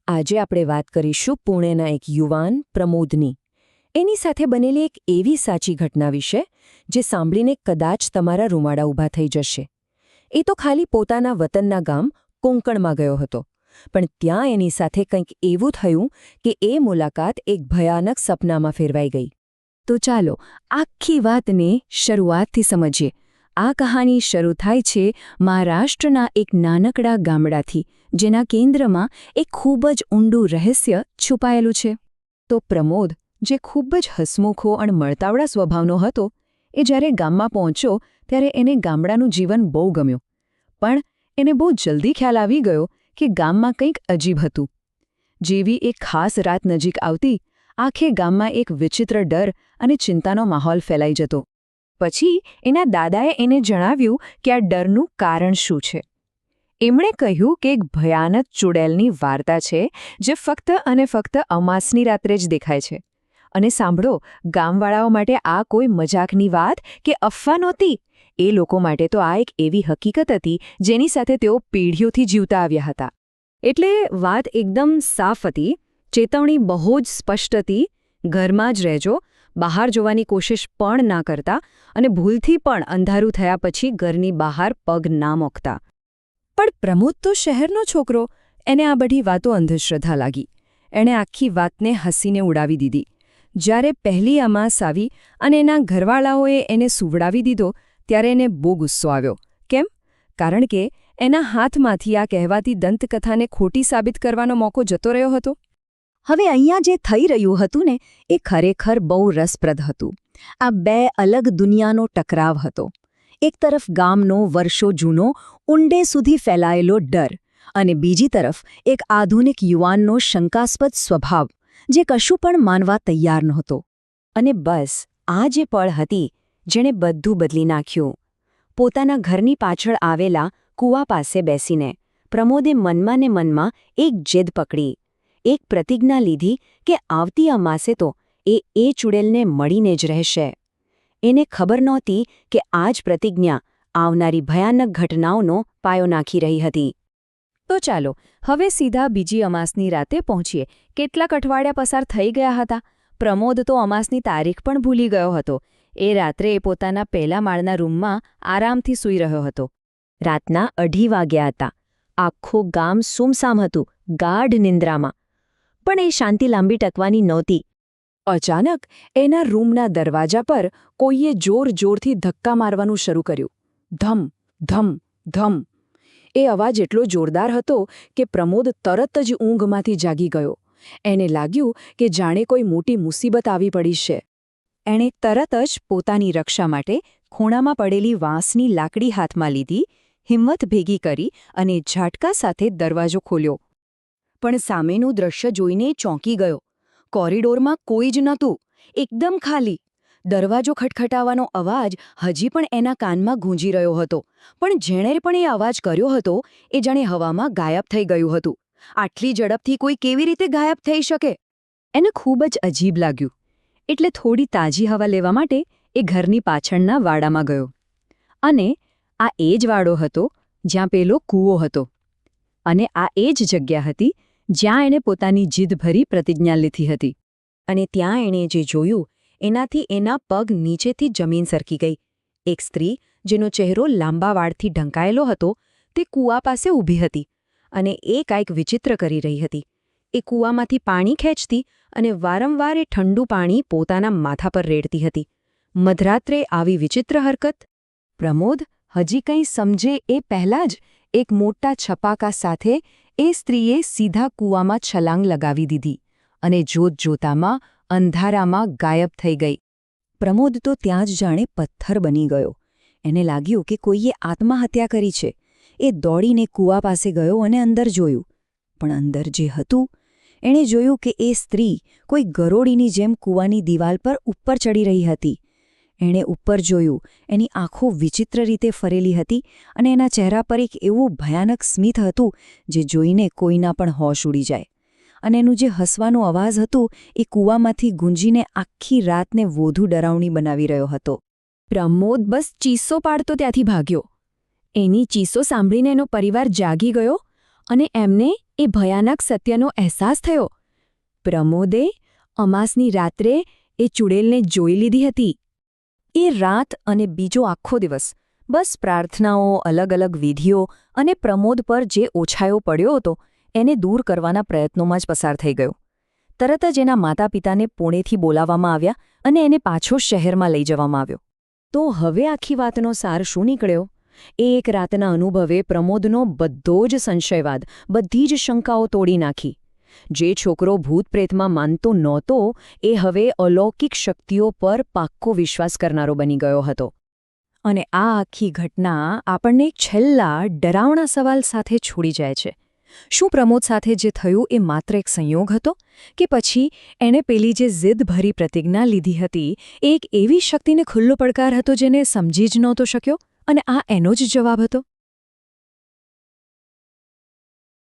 આજે આપણે વાત કરીશું પુણેના એક યુવાન પ્રમોદની. એની સાથે બનેલી એક એવી સાચી ઘટના વિશે જે સાંભળીને કદાચ તમારા રૂમાડા ઊભા થઈ જશે. એ તો ખાલી પોતાના વતનના ગામ કોંકણમાં ગયો હતો, પણ ત્યાં એની સાથે કંઈક એવું થયું કે એ મુલાકાત એક ભયાનક સપનામાં ફેરવાઈ ગઈ. તો ચાલો આખી વાતને શરૂઆતથી સમજીએ. આ કહાની શરૂ થાય છે મહારાષ્ટ્રના એક નાનકડા ગામડાથી, જેના કેન્દ્રમાં એક ખૂબ જ ઊંડું રહસ્ય છુપાયેલું છે. તો પ્રમોદ, જે ખૂબ જ હસમુખો અને મળતાવડા સ્વભાવનો હતો, એ જ્યારે ગામમાં પહોંચ્યો ત્યારે એને ગામડાનું જીવન બહુ ગમ્યું. પણ એને બહુ જલ્દી ખ્યાલ આવી ગયો કે ગામમાં કંઈક અજીબ હતું. જેવી એક ખાસ રાત નજીક આવતી, આખે ગામમાં એક વિચિત્ર ડર અને ચિંતાનો માહોલ ફેલાઈ જતો. પછી એના દાદાએ એને જણાવ્યું કે આ ડરનું કારણ શું છે. એમણે કહ્યું કે એક ભયાનક ચૂડેલની વાર્તા છે જે ફક્ત અને ફક્ત અમાસની રાત્રે જ દેખાય છે. અને સાંભળો, ગામવાળાઓ માટે આ કોઈ મજાકની વાત કે અફવા નહોતી. એ લોકો માટે તો આ એક એવી હકીકત હતી જેની સાથે તેઓ પેઢીઓથી જીવતા આવ્યા હતા. એટલે વાત એકદમ સાફ હતી, ચેતવણી બહુ જ સ્પષ્ટ હતી. ઘરમાં જ રહેજો, બહાર જોવાની કોશિશ પણ ના કરતા, અને ભૂલથી પણ અંધારું થયા પછી ઘરની બહાર પગ ના મૂકતા. પણ પ્રમોદ તો શહેરનો છોકરો, એને આ બધી વાતો અંધશ્રદ્ધા લાગી. એણે આખી વાતને હસીને ઉડાવી દીધી. જ્યારે પહેલી અમાસ આવી અને એના ઘરવાળાઓએ એને સુવડાવી દીધો, ત્યારે એને બહુ ગુસ્સો આવ્યો. કેમ? કારણ કે એના હાથમાંથી આ કહેવાતી દંતકથાને ખોટી સાબિત કરવાનો મોકો જતો રહ્યો હતો. હવે અહીંયા જે થઈ રહ્યું હતું ને, એ ખરેખર બહુ રસપ્રદ હતું. આ બે અલગ દુનિયાનો ટકરાવ હતો. એક તરફ ગામનો વર્ષો જૂનો, ઊંડે સુધી ફેલાયેલો ડર, અને બીજી તરફ એક આધુનિક યુવાનનો શંકાસ્પદ સ્વભાવ, જે કશું પણ માનવા તૈયાર નહોતો. અને બસ આ જે પળ હતી જેણે બધું બદલી નાખ્યું. પોતાના ઘરની પાછળ આવેલા કૂવા પાસે બેસીને પ્રમોદે મનમાં ને મનમાં એક જીદ પકડી, એક પ્રતિજ્ઞા લીધી કે આવતી અમાસે તો એ ચૂડેલને મળીને જ રહેશે. એને ખબર નહોતી કે આ જ પ્રતિજ્ઞા આવનારી ભયાનક ઘટનાઓનો પાયો નાખી રહી હતી. તો ચાલો હવે સીધા બીજી અમાસની રાતે પહોંચીએ. કેટલાક અઠવાડિયા પસાર થઈ ગયા હતા. પ્રમોદ તો અમાસની તારીખ પણ ભૂલી ગયો હતો. એ રાત્રે પોતાના પહેલા માળના રૂમમાં આરામથી સૂઈ રહ્યો હતો. રાતના 2:30 વાગ્યા હતા. આખું ગામ સૂમસામ હતું, ગાઢ નિંદ્રામાં. પણ એ શાંતિ લાંબી ટકવાની નહોતી. અચાનક એના રૂમના દરવાજા પર કોઈએ જોર-જોરથી ધક્કા મારવાનું શરૂ કર્યું. ધમ ધમ ધમ. એ અવાજ એટલો જોરદાર હતો કે પ્રમોદ તરત જ ઊંઘમાંથી જાગી ગયો. એને લાગ્યું કે જાણે કોઈ મોટી મુસીબત આવી પડી છે. એણે તરત જ પોતાની રક્ષા માટે ખૂણામાં પડેલી વાંસની લાકડી હાથમાં લીધી, હિંમત ભેગી કરી અને ઝાટકા સાથે દરવાજો ખોલ્યો. પણ સામેનું દ્રશ્ય જોઈને ચોંકી ગયો. કોરિડોરમાં કોઈ જ નહોતું, એકદમ ખાલી. દરવાજો ખટખટાવાનો અવાજ હજી પણ એના કાનમાં ગૂંજી રહ્યો હતો, પણ જેણે પણ એ અવાજ કર્યો હતો એ જાણે હવામાં ગાયબ થઈ ગયું હતું. આટલી ઝડપથી કોઈ કેવી રીતે ગાયબ થઈ શકે? એને ખૂબ જ અજીબ લાગ્યું. એટલે થોડી તાજી હવા લેવા માટે એ ઘરની પાછળના વાડામાં ગયો. અને આ એ જ વાડો હતો જ્યાં પેલો કૂવો હતો. અને આ એ જ જગ્યા હતી જ્યાં એણે પોતાની જીદભરી પ્રતિજ્ઞા લીધી હતી. અને ત્યાં એણે જે જોયું એનાથી એના પગ નીચેથી જમીન સરકી ગઈ. એક સ્ત્રી જેનો ચહેરો લાંબા વાળથી ઢંકાયેલો હતો, તે કૂવા પાસે ઊભી હતી અને એ કાંઈક વિચિત્ર કરી રહી હતી. એ કૂવામાંથી પાણી ખેંચતી અને વારંવાર એ ઠંડુ પાણી પોતાના માથા પર રેડતી હતી. મધરાત્રે આવી વિચિત્ર હરકત? પ્રમોદ હજી કંઈ સમજે એ પહેલાં જ એક મોટા છપાકા સાથે એ સ્ત્રીએ સીધા કૂવામાં છલાંગ લગાવી દીધી અને જોતજોતામાં અંધારામાં ગાયબ થઈ ગઈ. પ્રમોદ તો ત્યાં જ જાણે પથ્થર બની ગયો. એને લાગ્યું કે કોઈએ આત્મહત્યા કરી છે. એ દોડીને કૂવા પાસે ગયો અને અંદર જોયું. પણ અંદર જે હતું, એણે જોયું કે એ સ્ત્રી કોઈ ગરોળીની જેમ કૂવાની દિવાલ પર ઉપર ચડી રહી હતી. એણે ઉપર જોયું, એની આંખો વિચિત્ર રીતે ફરેલી હતી અને એના ચહેરા પર એક એવું ભયાનક સ્મિત હતું જે જોઈને કોઈના પણ હોશ ઉડી જાય. અને એનું જે હસવાનો અવાજ હતું એ કૂવામાંથી ગુંજીને આખી રાતને વધુ ડરાવણી બનાવી રહ્યો હતો. પ્રમોદ બસ ચીસો પાડતો ત્યાંથી ભાગ્યો. એની ચીસો સાંભળીને એનો પરિવાર જાગી ગયો અને એમને એ ભયાનક સત્યનો અહેસાસ થયો. પ્રમોદે અમાસની રાત્રે એ ચૂડેલને જોઈ લીધી હતી. એ રાત અને બીજો આખો દિવસ બસ પ્રાર્થનાઓ, અલગ અલગ વિધિઓ અને પ્રમોદ પર જે ઓછાયો પડ્યો હતો એને દૂર કરવાના પ્રયત્નોમાં જ પસાર થઈ ગયો. તરત જ એના માતા પિતાને પુણેથી બોલાવવામાં આવ્યા અને એને પાછો શહેરમાં લઈ જવામાં આવ્યો. તો હવે આખી વાતનો સાર શું નીકળ્યો? એ એક રાતના અનુભવે પ્રમોદનો બધો જ સંશયવાદ, બધી જ શંકાઓ તોડી નાખી. જે છોકરો ભૂતપ્રેતમાં માનતો નહોતો એ હવે અલૌકિક શક્તિઓ પર પાક્કો વિશ્વાસ કરનારો બની ગયો હતો. અને આ આખી ઘટના આપણને એક છેલ્લા ડરાવણા સવાલ સાથે છોડી જાય છે. શું પ્રમોદ સાથે જે થયું એ માત્ર એક સંયોગ હતો કે પછી એણે પેલી જે જિદભરી પ્રતિજ્ઞા લીધી હતી એ એક એવી શક્તિને ખુલ્લો પડકાર હતો જેને સમજી જ નહોતો શક્યો અને આ એનો જ જવાબ હતો?